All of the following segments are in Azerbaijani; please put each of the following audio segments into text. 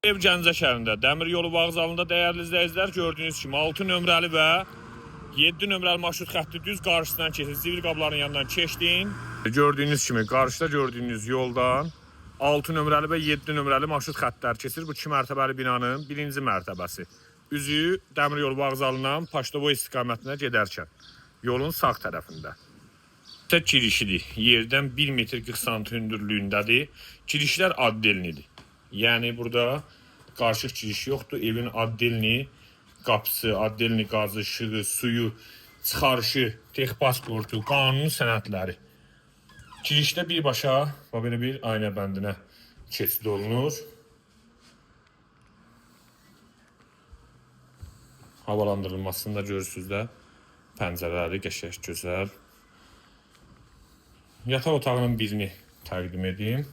Ev Gəncə şəhərində Dəmir yolu vağzalında dəyərli izləyicilər gördüyünüz kimi 6 nömrəli və 7 nömrəli marşrut xətti düz qarşısından keçir. Zivil qabların yanından keçdin. Gördüyünüz kimi qarşıda gördüyünüz yoldan 6 nömrəli və 7 nömrəli marşrut xəttlər keçir. Bu 2 mərtəbəli binanın birinci mərtəbəsi. Üzü Dəmir yolu vağzalından Paştovoy istiqamətinə gedərkən yolun sağ tərəfində. Girişidir. Yerdən 1 metr 40 sm hündürlüyündədir. Girişlər addelnidir. Yəni burada qarışıq giriş yoxdur. Evin addelni qapısı, addelni qazı, işığı, suyu, çıxarışı, tex pasportu, qanuni sənədləri. Girişdə birbaşa belə bir aynə bəndinə keçid olunur. Havalandırılmasını da görürsünüz də. Pəncərələri qəşəng, gözəl. Yataq otağının birini təqdim edeyim.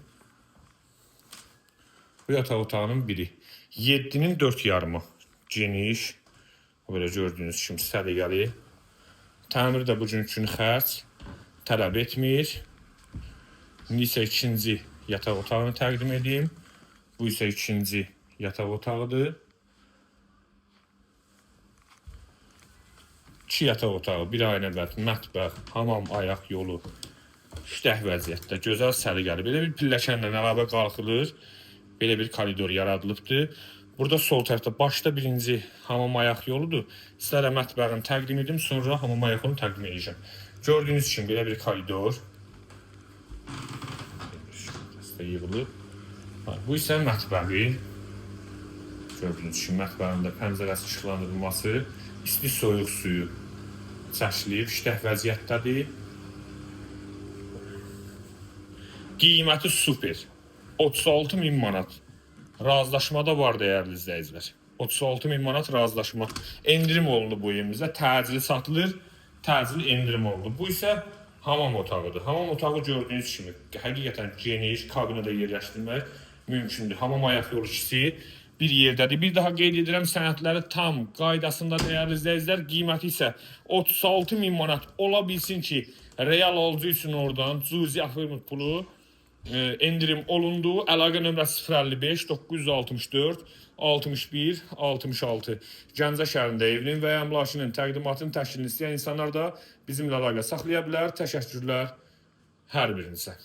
Bu yataq otağının biri. 7'nin 4 yarımı geniş. Böyle gördüğünüz kimi səliqəli. Təmir də bugün üçün xərc tələb etmir. İndi isə ikinci yataq otağını təqdim edeyim. Bu isə ikinci yataq otağıdır. 2 yataq otağı, bir aynəbət, mətbəx, hamam, ayaq yolu. İştəh vəziyyətdə, gözəl səliqəli. Belə bir pilləkənlə əlavə qalxılır. Belə bir koridor yaradılıbdır. Burada sol tərəfdə başda birinci hamam ayaq yoludur. Sizlərə mətbəxini təqdim edim, sonra hamam ayaq yolunu təqdim edəcəm. Gördüyünüz kimi belə bir koridor. Bu isə mətbəxi. Gördüyünüz kimi mətbəxində pəncərəsi işıqlandırılması, isti soyuq suyu çəkilib, iştəh vəziyyətdədir. Qiyməti super. 36.000 manat. Razılaşmada var dəyərli izləyicilər. 36.000 manat razılaşma. Endirim olundu bu evimizdə. Təcili satılır. Təcili endirim olundu. Bu isə hamam otağıdır. Hamam otağı gördüyünüz kimi həqiqətən geniş, kabinada yerləşdirmək mümkündür. Hamam ayaq yolu ikisi bir yerdədir. Bir daha qeyd edirəm, sənədləri tam qaydasında dəyərli izləyicilər. Qiyməti isə 36.000 manat ola bilsin ki, real alıcı üçün oradan cüzi afirmut pulu endirim olundu. Əlaqə nömrəsi 055 964 61 66. Gəncə şəhərində evinin və ya əmlakının təqdimatını təşkilini istəyən insanlar da bizimlə əlaqə saxlaya bilər. Təşəkkürlər hər birinizə.